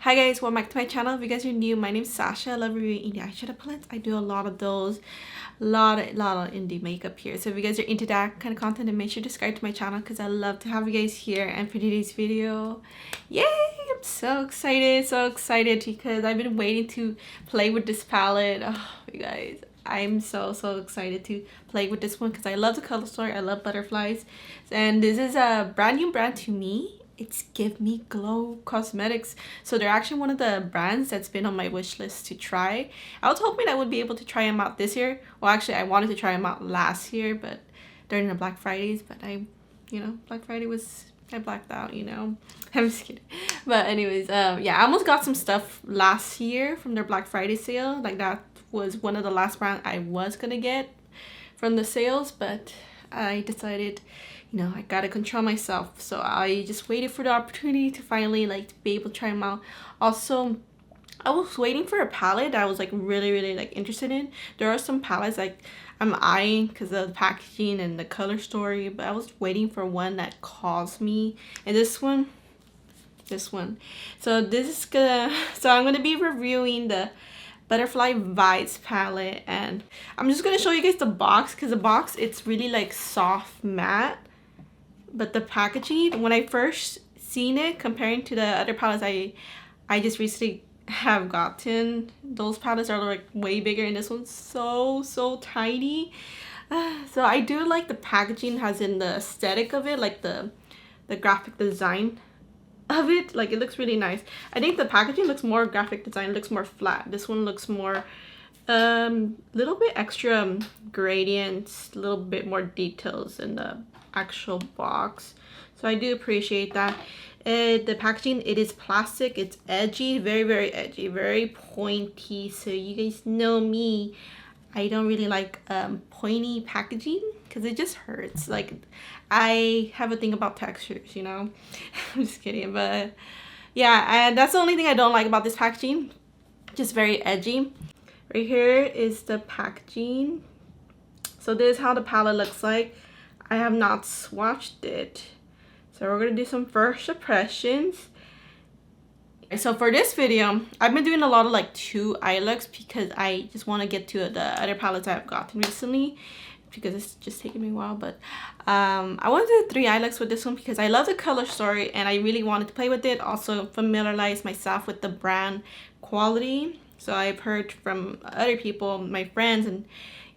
Hi guys, welcome back to my channel. If you guys are new, my name is Sasha. I love reviewing indie eyeshadow palettes. I do a lot of those, lot of indie makeup here. So if you guys are into that kind of content, then make sure to subscribe to my channel because I love to have you guys here. And for today's video, yay! I'm so excited because I've been waiting to play with this palette. Oh, you guys, I'm so excited to play with this one because I love the color story. I love butterflies, and this is a brand new brand to me. It's Give Me Glow Cosmetics. So they're actually one of the brands that's been on my wish list to try. I was hoping I would be able to try them out this year. Well, actually, I wanted to try them out last year, but during the Black Fridays. But Black Friday was, I blacked out, I'm just kidding. But anyways, yeah, I almost got some stuff last year from their Black Friday sale. Like that was one of the last brands I was gonna get from the sales, but I decided, I gotta control myself. So I just waited for the opportunity to finally be able to try them out. Also, I was waiting for a palette that I was really interested in. There are some palettes I'm eyeing because of the packaging and the color story, but I was waiting for one that calls me. And this one. So I'm gonna be reviewing the Butterfly Vibes palette, and I'm just gonna show you guys the box because the box, it's really soft matte. But the packaging, when I first seen it, comparing to the other palettes I just recently have gotten, those palettes are way bigger, and this one's so tiny. So I do like the packaging, has in the aesthetic of it, the graphic design of it. It looks really nice. I think the packaging looks more graphic design, looks more flat. This one looks more little bit extra gradients, a little bit more details in the actual box, so I do appreciate that. The packaging, it is plastic, it's edgy, very edgy, very pointy. So you guys know me, I don't really like pointy packaging because it just hurts. I have a thing about textures, I'm just kidding. But yeah, and that's the only thing I don't like about this packaging, just very edgy. Right here is the packaging. So this is how the palette looks like. I have not swatched it, so we're gonna do some first impressions. So for this video, I've been doing a lot of 2 eye looks because I just want to get to the other palettes I've gotten recently, because it's just taking me a while. But I want to do 3 eye looks with this one because I love the color story and I really wanted to play with it. Also familiarize myself with the brand quality. So I've heard from other people, my friends, and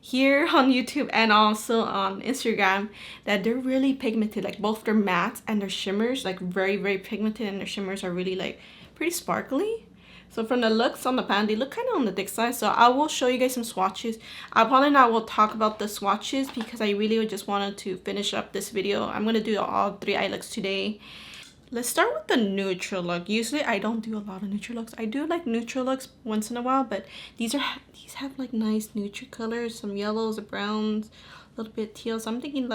here on YouTube and also on Instagram, that they're really pigmented. Both their mattes and their shimmers, very pigmented, and their shimmers are really pretty sparkly. So from the looks on the pan, they look kind of on the thick side. So I will show you guys some swatches. I probably not will talk about the swatches because I really just wanted to finish up this video. I'm gonna do all 3 eye looks today. Let's start with the neutral look. Usually I don't do a lot of neutral looks. I do neutral looks once in a while, but these have nice neutral colors, some yellows, browns, a little bit teal. So I'm thinking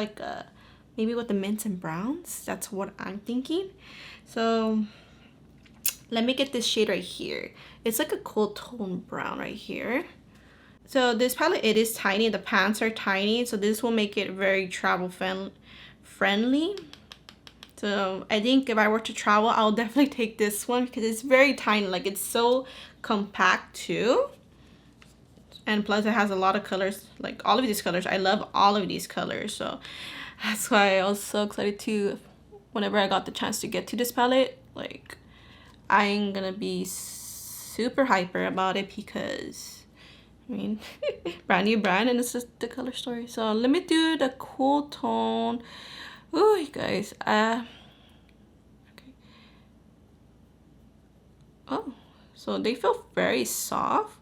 maybe with the mints and browns. That's what I'm thinking. So let me get this shade right here. It's a cool tone brown right here. So this palette, it is tiny. The pants are tiny, so this will make it very travel friendly. So I think if I were to travel, I'll definitely take this one because it's very tiny. It's so compact too. And plus it has a lot of colors, all of these colors. I love all of these colors. So that's why I was so excited to, whenever I got the chance to get to this palette, I'm gonna be super hyper about it because, brand new brand, and this is the color story. So let me do the cool tone. Oh, you guys, okay. Oh, so they feel very soft.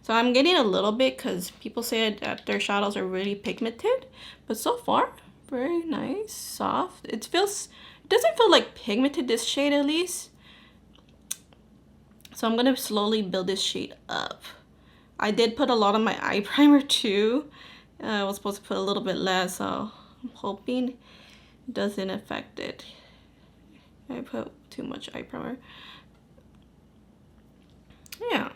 So I'm getting a little bit because people say that their shadows are really pigmented, but so far, very nice, soft. It doesn't feel pigmented, this shade at least. So I'm gonna slowly build this shade up. I did put a lot on my eye primer too. I was supposed to put a little bit less, so I'm hoping doesn't affect it. I put too much eye primer. Yeah,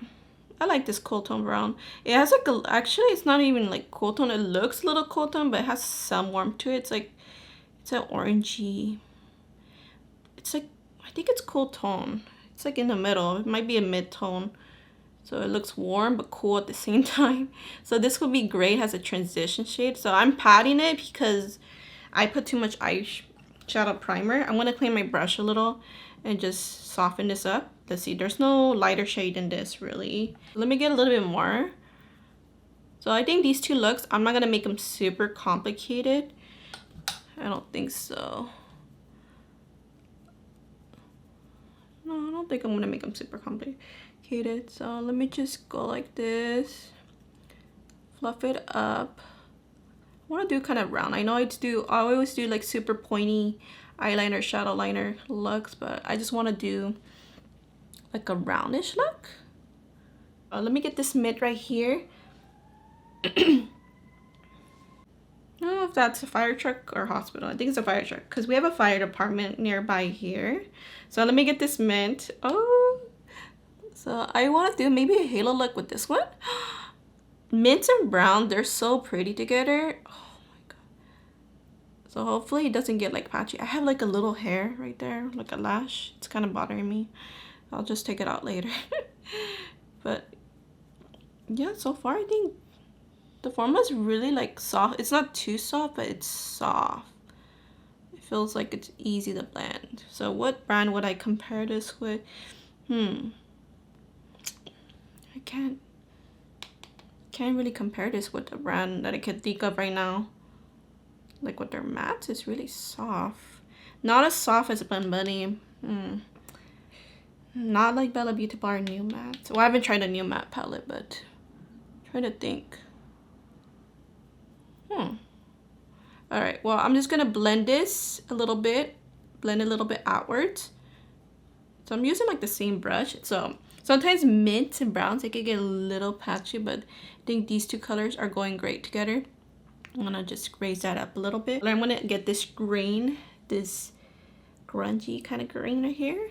I like this cool tone brown. It has actually it's not even cool tone. It looks a little cool tone, but it has some warmth to it. It's an orangey. It's I think it's cool tone. It's like in the middle. It might be a mid-tone. So it looks warm but cool at the same time. So this would be great as a transition shade. So I'm patting it because I put too much eyeshadow primer. I'm going to clean my brush a little and just soften this up. Let's see, there's no lighter shade in this really. Let me get a little bit more. So I think these two looks, I'm not going to make them super complicated. I don't think so. No, I don't think I'm going to make them super complicated. So let me just go like this. Fluff it up. I want to do kind of round. I know I always do like super pointy eyeliner, shadow liner looks, but I just want to do like a roundish look. Let me get this mitt right here. I don't know if that's a fire truck or hospital. I think it's a fire truck because we have a fire department nearby here. So let me get this mint. Oh, so I want to do maybe a halo look with this one. Mint and brown, they're so pretty together. Oh my god. So hopefully it doesn't get like patchy. I have like a little hair right there, like a lash. It's kind of bothering me. I'll just take it out later. But yeah, so far I think the formula is really like soft. It's not too soft, but it's soft. It feels like it's easy to blend. So what brand would I compare this with? I can't really compare this with a brand that I can think of right now. Like with their mattes, it's really soft. Not as soft as Bun Bunny. Not like Bella Beauty Bar new matte. Well, I haven't tried a new matte palette, but I'm trying to think. Alright, well, I'm just gonna blend this a little bit. Blend a little bit outwards. So I'm using like the same brush. So sometimes mint and browns, they can get a little patchy, but I think these two colors are going great together. I'm gonna just raise that up a little bit. I'm gonna get this green, this grungy kind of green right here.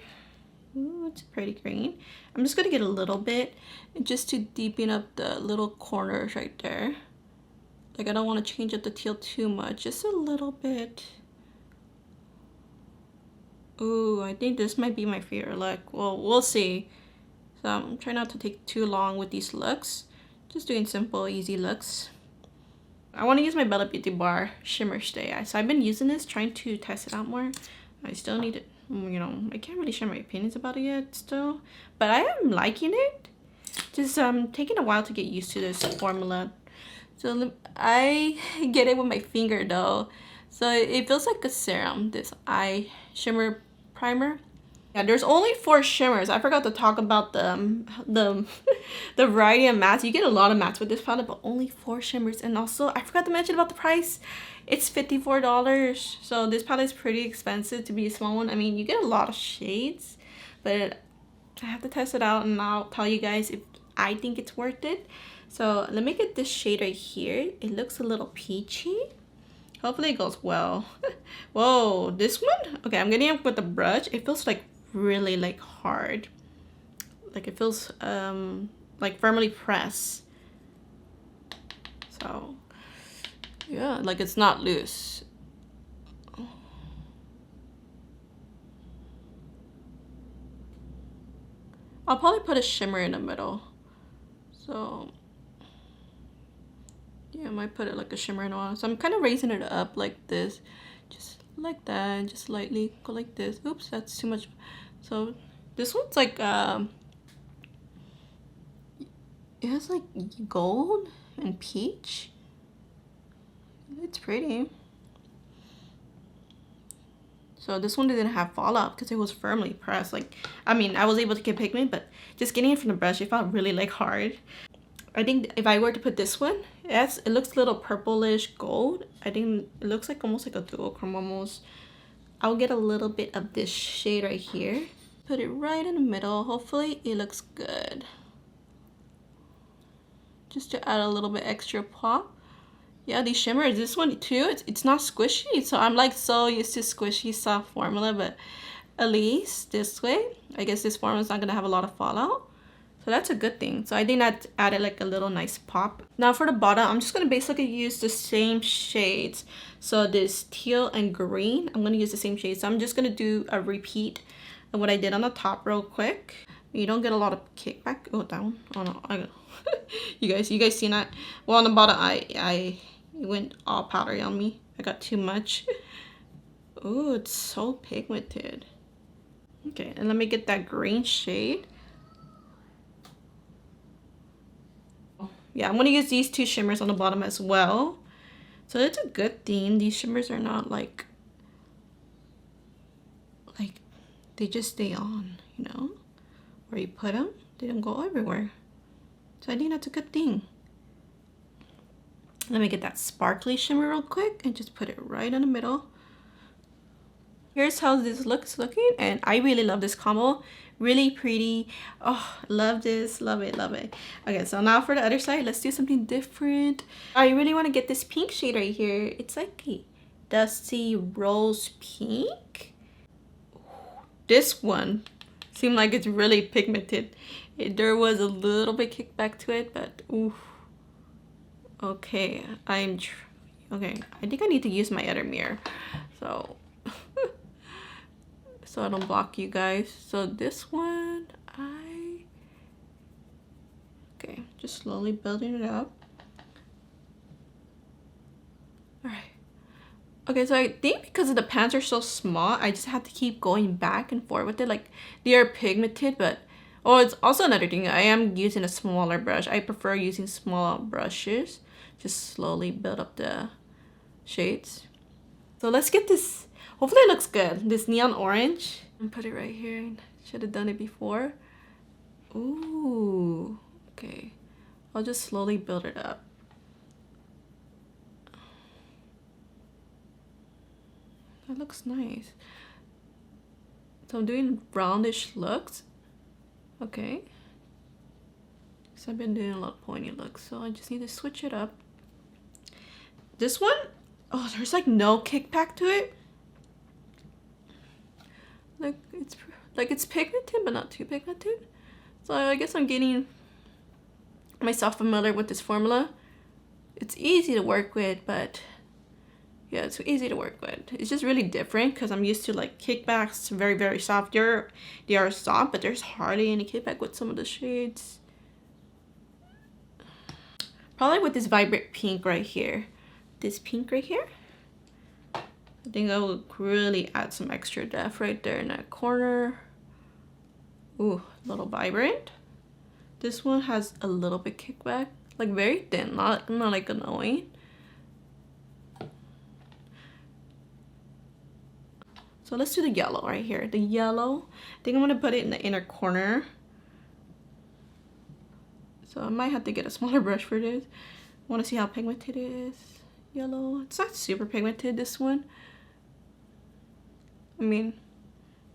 Ooh, it's a pretty green. I'm just gonna get a little bit just to deepen up the little corners right there. Like I don't want to change up the teal too much, just a little bit. Ooh, I think this might be my favorite look. Well, we'll see. So I'm trying not to take too long with these looks. Just doing simple, easy looks. I want to use my Bella Beauty Bar Shimmer Stay. So I've been using this, trying to test it out more. I still need it. You know, I can't really share my opinions about it yet still. But I am liking it. Just taking a while to get used to this formula. So I get it with my finger though. So it feels like a serum, this eye shimmer primer. Yeah, there's only 4 shimmers. I forgot to talk about the variety of mattes. You get a lot of mattes with this palette, but only 4 shimmers. And also, I forgot to mention about the price. It's $54. So this palette is pretty expensive to be a small one. I mean, you get a lot of shades, but I have to test it out and I'll tell you guys if I think it's worth it. So let me get this shade right here. It looks a little peachy. Hopefully it goes well. Whoa, this one? Okay, I'm getting it with the brush. It feels like really like hard. Like it feels like firmly pressed. So yeah, like it's not loose. I'll probably put a shimmer in the middle. So yeah, I might put it like a shimmer and all. So I'm kind of raising it up like this, just like that, and just lightly go like this. Oops, that's too much. So this one's like it has like gold and peach. It's pretty. So this one didn't have fallout because it was firmly pressed. Like, I mean, I was able to get pigment, but just getting it from the brush, it felt really like hard. I think if I were to put this one, it looks a little purplish gold. I think it looks like almost like a duochrome almost. I'll get a little bit of this shade right here. Put it right in the middle. Hopefully it looks good. Just to add a little bit extra pop. Yeah, these shimmers, this one too, it's not squishy. So I'm like so used to squishy soft formula, but at least this way, I guess this formula is not gonna have a lot of fallout. So that's a good thing. So I think that added like a little nice pop. Now for the bottom, I'm just gonna basically use the same shades. So this teal and green, I'm gonna use the same shades. So I'm just gonna do a repeat and what I did on the top real quick. You don't get a lot of kickback. Oh, down. Oh no, I you guys seen that? Well, on the bottom, I went all powdery on me. I got too much. Oh, it's so pigmented. Okay, and let me get that green shade. Yeah, I'm gonna use these two shimmers on the bottom as well. So it's a good thing. These shimmers are not like they just stay on, you know? Where you put them, they don't go everywhere. So I think that's a good thing. Let me get that sparkly shimmer real quick and just put it right in the middle. Here's how this looks looking, and I really love this combo. Really pretty. Oh, love this. Love it, love it. Okay, so now for the other side, let's do something different. I really want to get this pink shade right here. It's like a dusty rose pink. This one seemed like it's really pigmented. There was a little bit kickback to it, but ooh. Okay, okay. I think I need to use my other mirror, so so I don't block you guys. So this one, okay, just slowly building it up. All right. Okay, so I think because the pans are so small, I just have to keep going back and forth with it. Like, they are pigmented, but oh, it's also another thing. I am using a smaller brush. I prefer using small brushes. Just slowly build up the shades. So let's get this. Hopefully it looks good. This neon orange. And put it right here. Should have done it before. Ooh. Okay. I'll just slowly build it up. That looks nice. So I'm doing roundish looks. Okay. So I've been doing a lot of pointy looks, so I just need to switch it up. This one, oh, there's like no kickback to it. Like it's pigmented, but not too pigmented. So I guess I'm getting myself familiar with this formula. It's easy to work with, but yeah, it's easy to work with. It's just really different because I'm used to like kickbacks, very, very soft. They are soft, but there's hardly any kickback with some of the shades. Probably with this vibrant pink right here. This pink right here. I think I will really add some extra depth right there in that corner. Ooh, a little vibrant. This one has a little bit kickback, like very thin, not like annoying. So let's do the yellow right here. The yellow, I think I'm gonna put it in the inner corner. So I might have to get a smaller brush for this. I wanna see how pigmented it is. Yellow, it's not super pigmented, this one. I mean,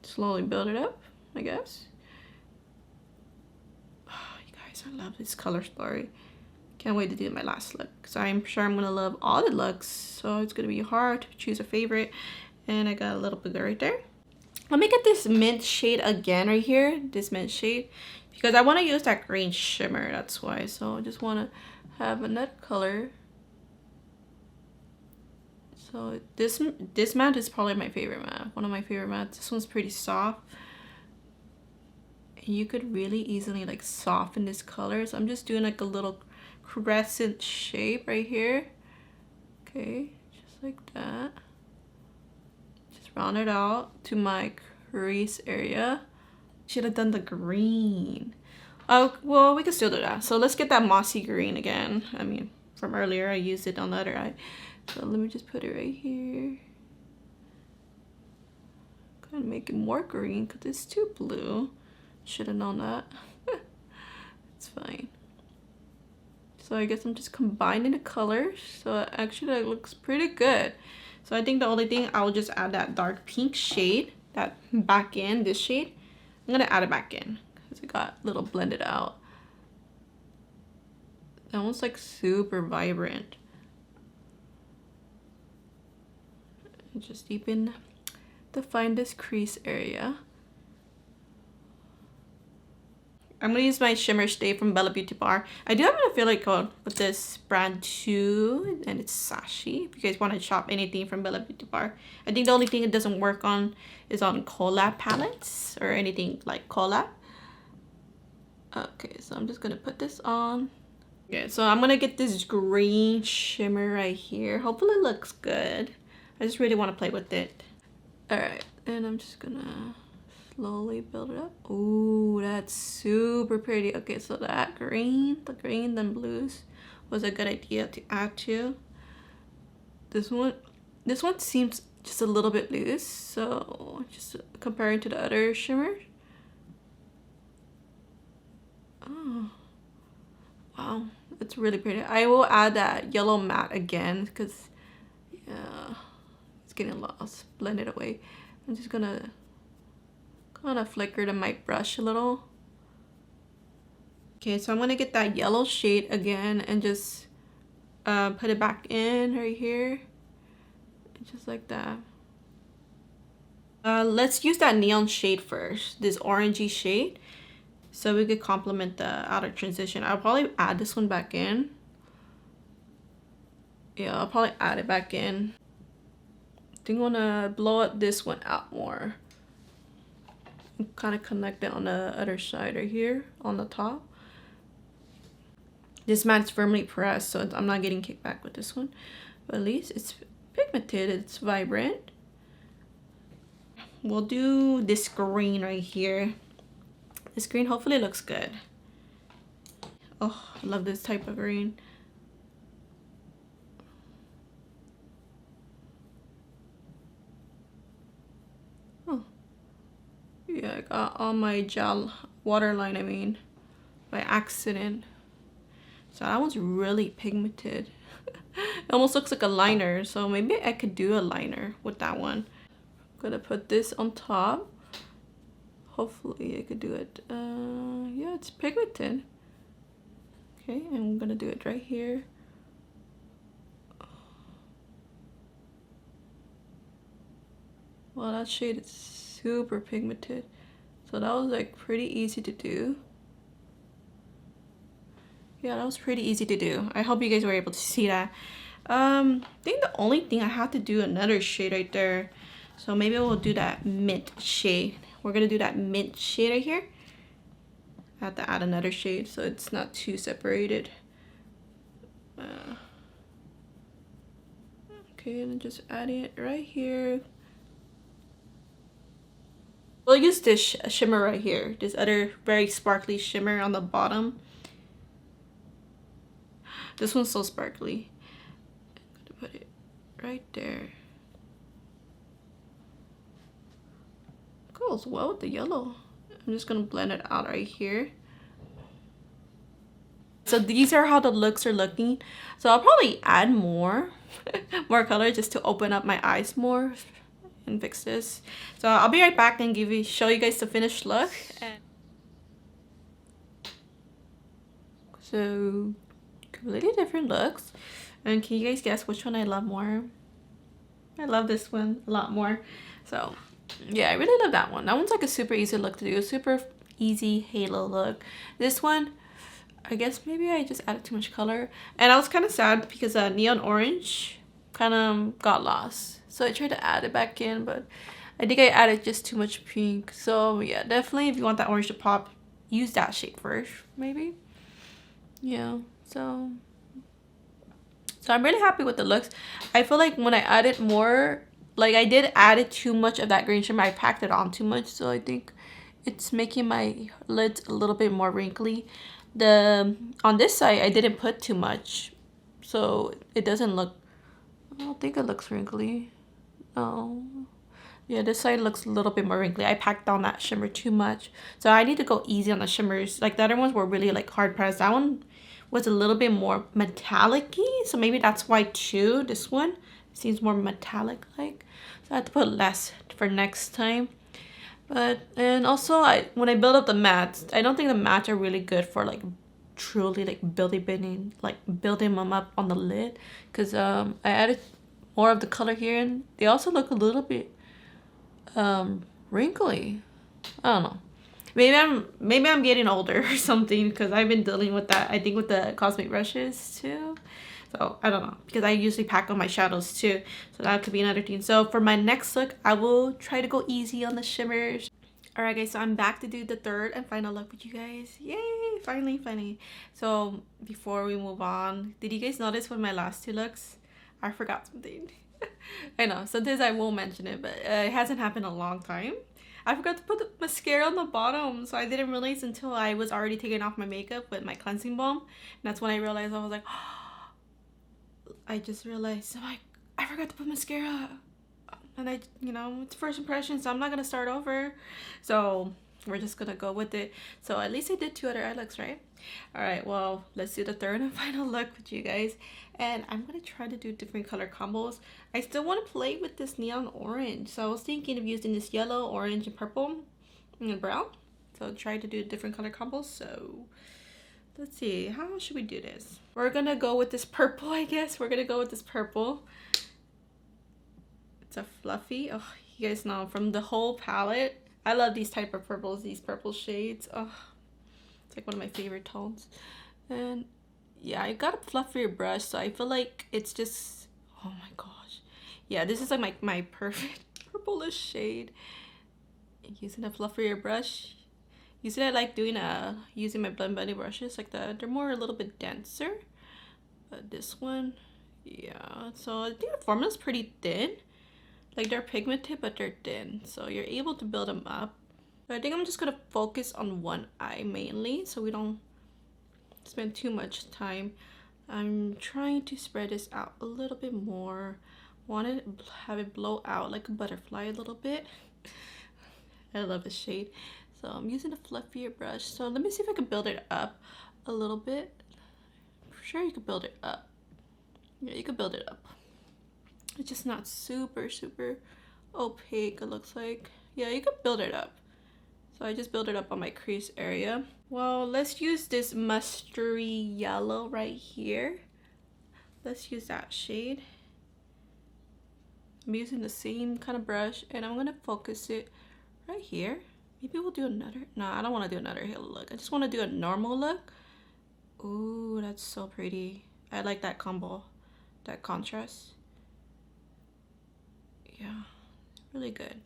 slowly build it up, I guess. Oh, you guys, I love this color story. Can't wait to do my last look. So I'm sure I'm gonna love all the looks. So it's gonna be hard to choose a favorite. And I got a little bigger right there. Let me get this mint shade again right here. This mint shade. Because I want to use that green shimmer. That's why. So I just want to have a nut color. So this matte is probably my favorite matte. One of my favorite mattes. This one's pretty soft. And you could really easily like soften this color. So I'm just doing like a little crescent shape right here. Okay. Just like that. Round it out to my crease area. Should have done the green. Oh, well, we can still do that. So let's get that mossy green again. I mean, from earlier, I used it on the other eye. So let me just put it right here. Kind of make it more green because it's too blue. Should have known that. It's fine. So I guess I'm just combining the colors. So actually that looks pretty good. So I think the only thing, I'll just add that dark pink shade, that back in, this shade. I'm gonna add it back in because it got a little blended out. That one's like super vibrant. And just define this crease area. I'm gonna use my shimmer stay from Bella Beauty Bar. I do have an affiliate code with this brand too, and it's Sashi. If you guys want to shop anything from Bella Beauty Bar. I think the only thing it doesn't work on is on collab palettes or anything like collab. Okay, so I'm just gonna put this on. Okay, so I'm gonna get this green shimmer right here. Hopefully it looks good. I just really want to play with it. Alright, and I'm just gonna slowly build it up. Ooh, that's super pretty. Okay, so that green, the green, then blues was a good idea to add to. This one seems just a little bit loose, so just comparing to the other shimmers. Oh, wow, it's really pretty. I will add that yellow matte again because, yeah, it's getting lost. Blend it away. I'm just gonna kind of flicker to my brush a little. Okay, so I'm gonna get that yellow shade again and just put it back in right here, just like that. Let's use that neon shade first, this orangey shade, so we could complement the outer transition. I'll probably add this one back in. Yeah, I'll probably add it back in. I think I want to blow up this one out more. Kind of connect it on the other side right here on the top. This mat's firmly pressed, so I'm not getting kicked back with this one. But at least it's pigmented, it's vibrant. We'll do this green right here. This green hopefully looks good. Oh, I love this type of green. Oh, yeah, I got on my gel waterline, I mean, by accident. So that one's really pigmented. It almost looks like a liner, so maybe I could do a liner with that one. I'm gonna put this on top. Hopefully I could do it. Yeah, it's pigmented. Okay, and I'm gonna do it right here. Well, that shade is super pigmented. So that was like pretty easy to do. Yeah, that was pretty easy to do. I hope you guys were able to see that. I think the only thing I have to do another shade right there. So maybe we'll do that mint shade. We're gonna do that mint shade right here. I have to add another shade so it's not too separated. Okay, and then just adding it right here. We'll use this shimmer right here. This other very sparkly shimmer on the bottom. This one's so sparkly. I'm gonna put it right there. Goes well with the yellow. I'm just gonna blend it out right here. So these are how the looks are looking. So I'll probably add more more color just to open up my eyes more and fix this. So I'll be right back and show you guys the finished look. So completely different looks. And can you guys guess which one I love more? I love this one a lot more. So yeah, I really love that one. That one's like a super easy look to do. A super easy halo look. This one, I guess maybe I just added too much color. And I was kind of sad because neon orange kind of got lost. So I tried to add it back in, but I think I added just too much pink. So yeah, definitely if you want that orange to pop, use that shade first, maybe. Yeah, so I'm really happy with the looks. I feel like when I added more, like I did add too much of that green shimmer. I packed it on too much, so I think it's making my lids a little bit more wrinkly. On this side, I didn't put too much, so it doesn't look, I don't think it looks wrinkly. Oh, yeah, this side looks a little bit more wrinkly. I packed on that shimmer too much, so I need to go easy on the shimmers. Like the other ones were really like hard pressed. That one was a little bit more metallic-y, so maybe that's why too this one seems more metallic like. So I have to put less for next time. But and also when I build up the mattes, I don't think the mattes are really good for like truly like building them up on the lid, because I added more of the color here and they also look a little bit wrinkly. I don't know. Maybe I'm getting older or something, because I've been dealing with that, I think, with the cosmic brushes too. So I don't know, because I usually pack on my shadows too, so that could be another thing. So for my next look, I will try to go easy on the shimmers. Alright guys, so I'm back to do the third and final look with you guys. Yay! Finally. So before we move on, did you guys notice with my last two looks, I forgot something? I know, sometimes I won't mention it, but it hasn't happened in a long time. I forgot to put the mascara on the bottom, so I didn't realize until I was already taking off my makeup with my cleansing balm. And that's when I realized. I was like, I just realized, so I forgot to put mascara. And it's first impression, so I'm not gonna start over. So we're just gonna go with it. So at least I did 2 other eye looks, right? All right, well, let's do the third and final look with you guys. And I'm gonna try to do different color combos. I still want to play with this neon orange, so I was thinking of using this yellow, orange, and purple, and brown. So try to do different color combos. So let's see, how should we do this? We're gonna go with this purple, I guess. We're gonna go with this purple. It's a fluffy. Oh, you guys know from the whole palette, I love these type of purples, these purple shades. Oh, it's like one of my favorite tones. And yeah, I got a fluffier brush, so I feel like it's just, oh my gosh. Yeah, this is like my perfect purplish shade. Using a fluffier brush. Usually I like using my blend bunny brushes like that. They're more a little bit denser. But this one, yeah. So I think the formula's pretty thin. Like, they're pigmented, but they're thin, so you're able to build them up. But I think I'm just gonna focus on one eye mainly, so we don't spend too much time. I'm trying to spread this out a little bit more. Want to have it blow out like a butterfly a little bit. I love this shade. So I'm using a fluffier brush. So let me see if I can build it up a little bit. I'm sure you could build it up. Yeah, you could build it up. It's just not super opaque, it looks like. Yeah, you could build it up. So I just build it up on my crease area. Well, let's use this mustardy yellow right here. Let's use that shade. I'm using the same kind of brush, and I'm gonna focus it right here. Maybe we'll do another, no, I don't wanna do another halo look. I just wanna do a normal look. Ooh, that's so pretty. I like that combo, that contrast. Yeah, really good.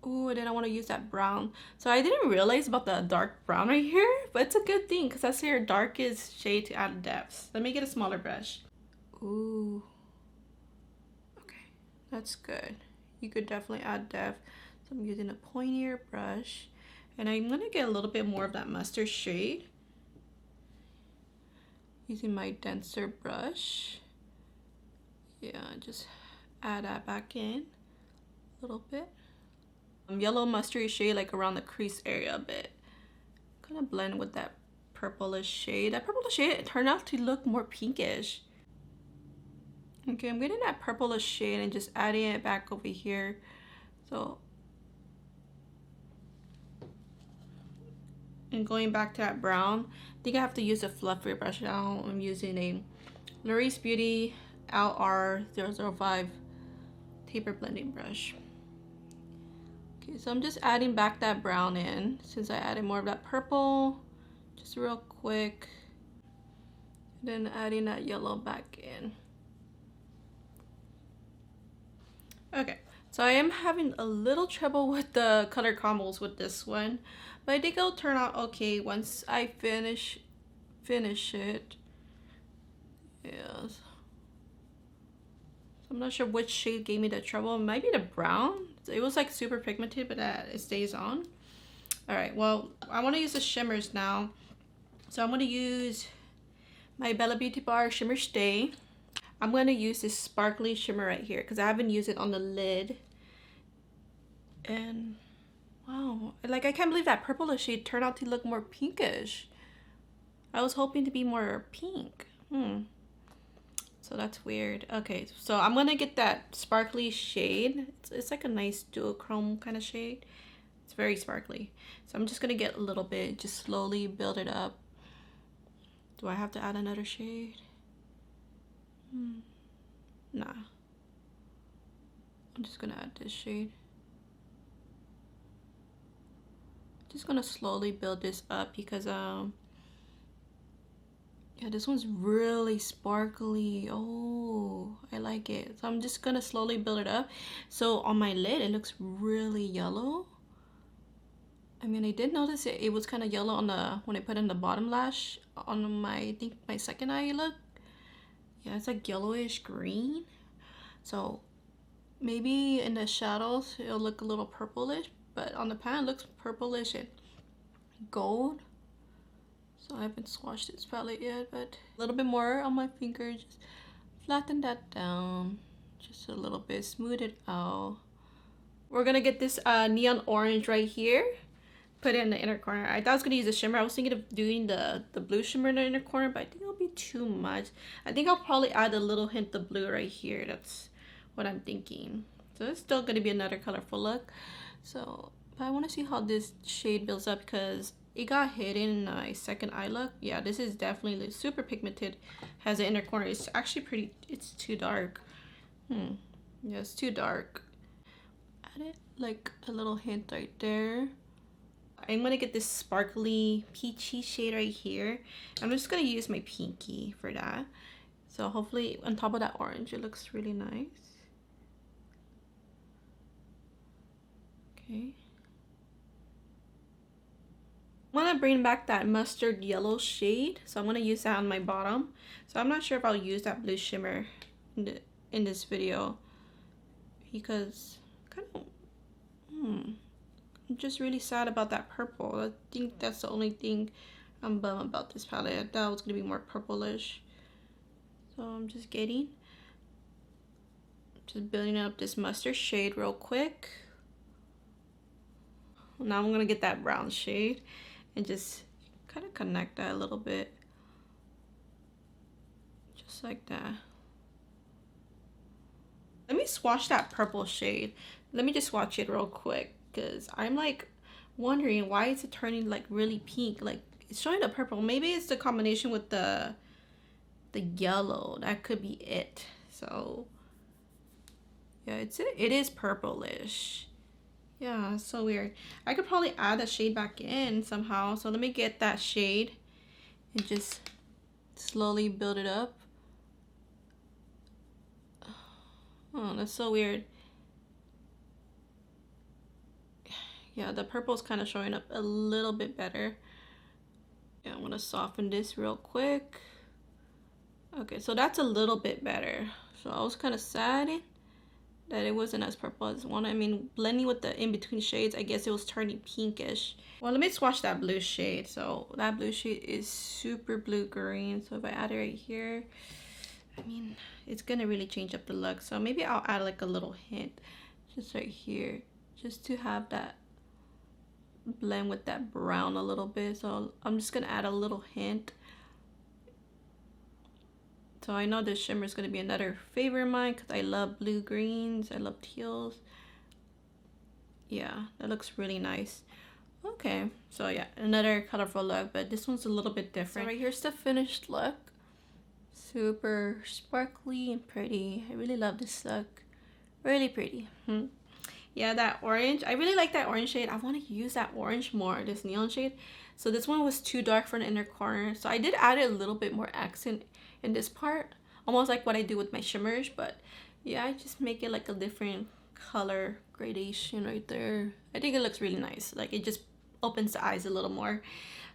Ooh, and then I want to use that brown. So I didn't realize about the dark brown right here, but it's a good thing because that's your darkest shade to add depth. Let me get a smaller brush. Ooh. Okay, that's good. You could definitely add depth. So I'm using a pointier brush, and I'm gonna get a little bit more of that mustard shade. Using my denser brush. Yeah, just add that back in a little bit. Yellow mustardy shade like around the crease area a bit. Kind of blend with that purplish shade. That purplish shade turned out to look more pinkish. Okay, I'm getting that purplish shade and just adding it back over here. So, and going back to that brown, I think I have to use a fluffier brush now. I'm using a Luri's Beauty LR005 taper blending brush. Okay, so I'm just adding back that brown in since I added more of that purple, just real quick. Then adding that yellow back in. Okay, so I am having a little trouble with the color combos with this one, but I think it'll turn out okay once I finish it. Yes. I'm not sure which shade gave me the trouble. It might be the brown. It was like super pigmented, but it stays on. All right, well, I want to use the shimmers now. So I'm going to use my Bella Beauty Bar Shimmer Stay. I'm going to use this sparkly shimmer right here because I haven't used it on the lid. And wow, like I can't believe that purplish shade turned out to look more pinkish. I was hoping to be more pink. So that's weird. Okay, so I'm gonna get that sparkly shade. It's like a nice duochrome kind of shade. It's very sparkly. So I'm just gonna get a little bit, just slowly build it up. Do I have to add another shade? Nah. I'm just gonna add this shade. Just gonna slowly build this up because yeah, this one's really sparkly. Oh, I like it. So I'm just gonna slowly build it up. So on my lid, it looks really yellow. I mean, I did notice it was kind of yellow on the when I put in the bottom lash on my, I think my second eye look. Yeah, it's like yellowish green. So maybe in the shadows it'll look a little purplish, but on the pan it looks purplish and gold. So I haven't swatched this palette yet, but a little bit more on my finger. Just flatten that down just a little bit, smooth it out. We're gonna get this neon orange right here, put it in the inner corner. I thought I was gonna use a shimmer. I was thinking of doing the blue shimmer in the inner corner, but I think it'll be too much. I think I'll probably add a little hint of blue right here. That's what I'm thinking. So it's still gonna be another colorful look. So but I want to see how this shade builds up because it got hidden in my second eye look. Yeah, this is definitely super pigmented. Has an inner corner. It's actually pretty, it's too dark. Yeah, it's too dark. Add it like a little hint right there. I'm gonna get this sparkly peachy shade right here. I'm just gonna use my pinky for that. So hopefully on top of that orange, it looks really nice. Okay. I want to bring back that mustard yellow shade, so I'm going to use that on my bottom. So I'm not sure if I'll use that blue shimmer in this video because kind of I'm just really sad about that purple. I think that's the only thing I'm bummed about this palette. I thought it was going to be more purplish. So I'm just building up this mustard shade real quick. Now I'm going to get that brown shade and just kind of connect that a little bit. Just like that. Let me swatch that purple shade. Let me just swatch it real quick because I'm like wondering why is it turning like really pink. Like it's showing the purple. Maybe it's the combination with the yellow. That could be it. So yeah, it is purplish. Yeah, it's so weird. I could probably add that shade back in somehow. So let me get that shade and just slowly build it up. Oh, that's so weird. Yeah, the purple's kind of showing up a little bit better. Yeah, I'm gonna soften this real quick. Okay, so that's a little bit better. So I was kind of sad that it wasn't as purple as one. I mean, blending with the in-between shades, I guess it was turning pinkish. Well, let me swatch that blue shade. So that blue shade is super blue-green. So if I add it right here, I mean, it's gonna really change up the look. So maybe I'll add like a little hint just right here, just to have that blend with that brown a little bit. So I'm just gonna add a little hint. So I know this shimmer is going to be another favorite of mine because I love blue greens. I love teals. Yeah, that looks really nice. Okay, so yeah, another colorful look, but this one's a little bit different. So right here's the finished look. Super sparkly and pretty. I really love this look. Really pretty. Yeah, that orange. I really like that orange shade. I want to use that orange more, this neon shade. So this one was too dark for the inner corner. So I did add a little bit more accent in this part, almost like what I do with my shimmers, but yeah, I just make it like a different color gradation right there. I think it looks really nice. Like it just opens the eyes a little more.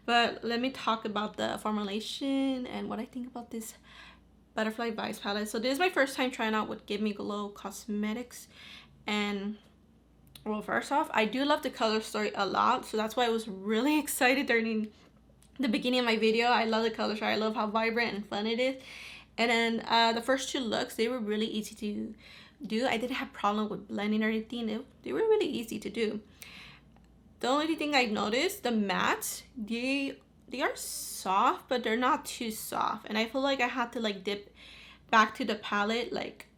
But let me talk about the formulation and what I think about this Butterfly Vibes palette. So this is my first time trying out with Give Me Glow Cosmetics, and well, first off, I do love the color story a lot, so that's why I was really excited during the beginning of my video. I love the color story. I love how vibrant and fun it is. And then the first two looks, they were really easy to do. I didn't have problem with blending or anything. They were really easy to do. The only thing I noticed, the mattes, they are soft, but they're not too soft. And I feel like I had to like dip back to the palette like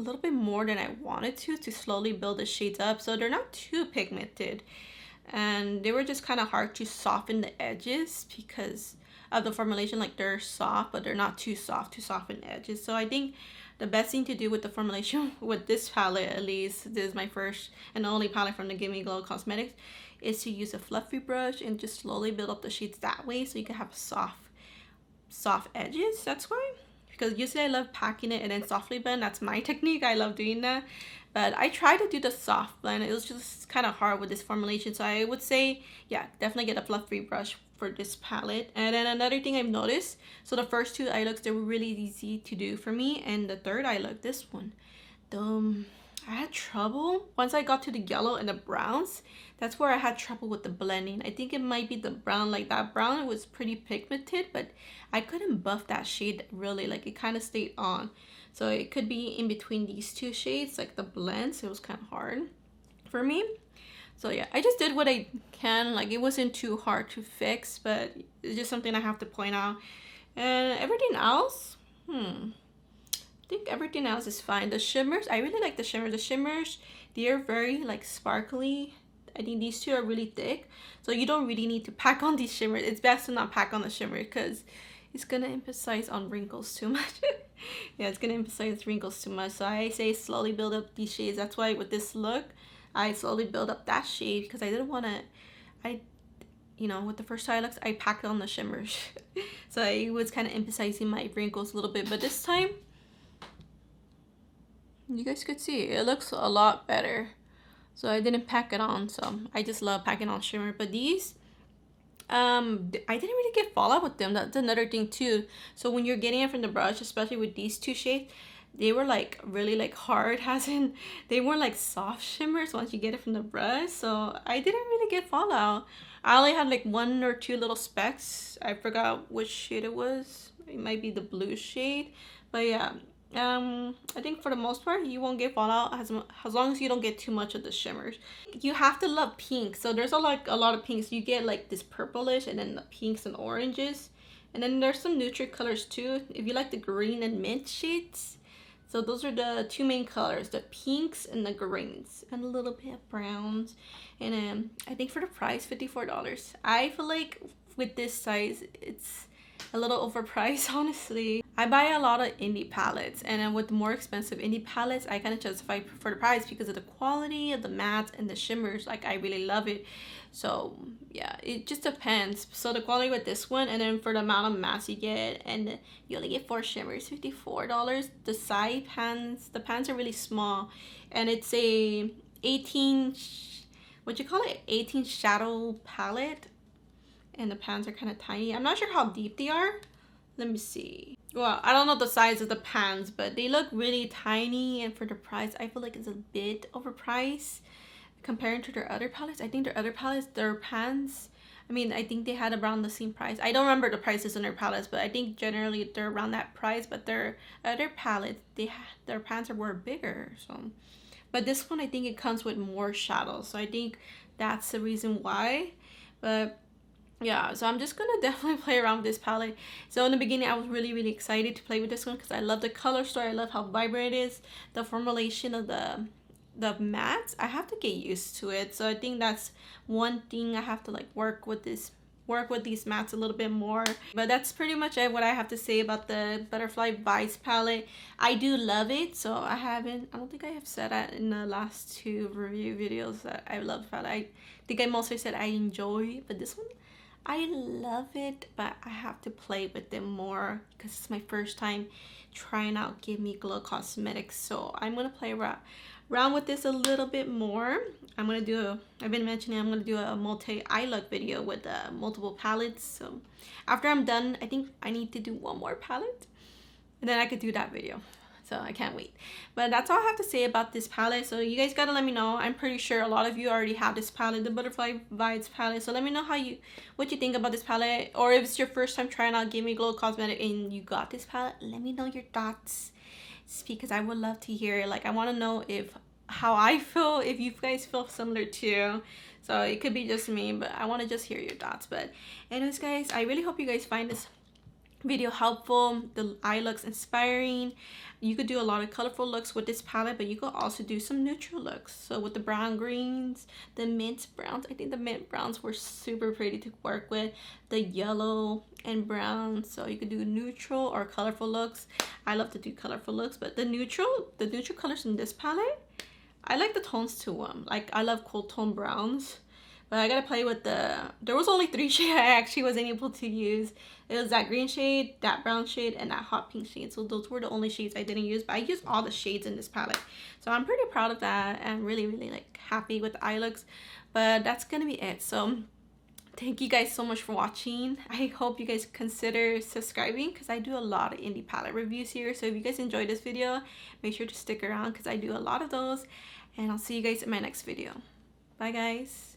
a little bit more than I wanted to slowly build the shades up. So they're not too pigmented. And they were just kind of hard to soften the edges because of the formulation. Like they're soft, but they're not too soft to soften edges. So I think the best thing to do with the formulation with this palette, at least this is my first and only palette from the Give Me Glow Cosmetics, is to use a fluffy brush and just slowly build up the shades that way, so you can have soft edges. That's why, because usually I love packing it and then softly blend. That's my technique. I love doing that. But I tried to do the soft blend. It was just kind of hard with this formulation. So I would say, yeah, definitely get a fluffy brush for this palette. And then another thing I've noticed, so the first two eye looks, they were really easy to do for me. And the third eye look, this one, I had trouble once I got to the yellow and the browns. That's where I had trouble with the blending. I think it might be the brown. Like that brown was pretty pigmented, but I couldn't buff that shade really. Like it kind of stayed on. So it could be in between these two shades, like the blends. It was kind of hard for me. So yeah, I just did what I can. Like it wasn't too hard to fix, but it's just something I have to point out. And everything else, I think everything else is fine. The shimmers, I really like the shimmers. The shimmers, they are very like sparkly. I think these two are really thick, so you don't really need to pack on these shimmers. It's best to not pack on the shimmer because it's gonna emphasize on wrinkles too much. Yeah, it's gonna emphasize wrinkles too much. So I say slowly build up these shades. That's why with this look, I slowly build up that shade because I didn't want to, you know, with the first eye looks, I packed on the shimmers. So it was kind of emphasizing my wrinkles a little bit, but this time, you guys could see it looks a lot better. So I didn't pack it on, so I just love packing on shimmer. But these, I didn't really get fallout with them. That's another thing too. So when you're getting it from the brush, especially with these two shades, they were like really like hard, as in they weren't like soft shimmers once you get it from the brush. So I didn't really get fallout. I only had like 1 or 2 little specks. I forgot which shade it was. It might be the blue shade, but yeah. I think for the most part you won't get fallout as long as you don't get too much of the shimmers. You have to love pink, so there's a lot of pinks. You get like this purplish and then the pinks and oranges, and then there's some neutral colors too if you like the green and mint shades. So those are the 2 main colors, the pinks and the greens, and a little bit of browns. And I think for the price, $54. I feel like with this size it's a little overpriced, honestly. I buy a lot of indie palettes, and then with the more expensive indie palettes, I kind of justify for the price because of the quality of the mattes and the shimmers. Like I really love it. So yeah, it just depends. So the quality with this one, and then for the amount of mattes you get, and you only get 4 shimmers, $54. The side pans, the pans are really small, and it's a 18, what you call it, 18 shadow palette. And the pans are kind of tiny. I'm not sure how deep they are. Let me see. Well, I don't know the size of the pans, but they look really tiny. And for the price, I feel like it's a bit overpriced comparing to their other palettes. I think their other palettes, their pans, I mean, I think they had around the same price. I don't remember the prices on their palettes, but I think generally they're around that price. But their other palettes, their pans were bigger. So, but this one, I think it comes with more shadows. So I think that's the reason why. But yeah, so I'm just gonna definitely play around with this palette. So in the beginning, I was really excited to play with this one because I love the color story. I love how vibrant it is. The formulation of the mattes, I have to get used to it. So I think that's one thing I have to like work with these mattes a little bit more. But that's pretty much what I have to say about the Butterfly Vibes palette. I do love it. So I don't think I have said that in the last 2 review videos that I love the palette. I think I mostly said I enjoy it, but this one, I love it, but I have to play with them more because it's my first time trying out Give Me Glow Cosmetics. So I'm gonna play around with this a little bit more. I've been mentioning I'm gonna do a multi-eye look video with multiple palettes. So after I'm done, I think I need to do 1 more palette, and then I could do that video. So I can't wait. But that's all I have to say about this palette. So you guys gotta let me know. I'm pretty sure a lot of you already have this palette, the Butterfly Vibes palette. So let me know what you think about this palette, or if it's your first time trying out Give Me Glow Cosmetic and you got this palette, let me know your thoughts. It's because I would love to hear. Like I want to know how I feel, if you guys feel similar too. So it could be just me, but I want to just hear your thoughts. But anyways, guys, I really hope you guys find this video helpful, the eye looks inspiring. You could do a lot of colorful looks with this palette, but you could also do some neutral looks. So with the brown greens, the mint browns, I think the mint browns were super pretty to work with, the yellow and brown. So you could do neutral or colorful looks. I love to do colorful looks, but the neutral colors in this palette, I like the tones to them. Like I love cool tone browns, But I gotta play with there was only 3 shades I actually wasn't able to use. It was that green shade, that brown shade, and that hot pink shade. So those were the only shades I didn't use, but I used all the shades in this palette. So I'm pretty proud of that and really, really like happy with the eye looks. But that's gonna be it. So thank you guys so much for watching. I hope you guys consider subscribing because I do a lot of indie palette reviews here. So if you guys enjoyed this video, make sure to stick around because I do a lot of those. And I'll see you guys in my next video. Bye guys.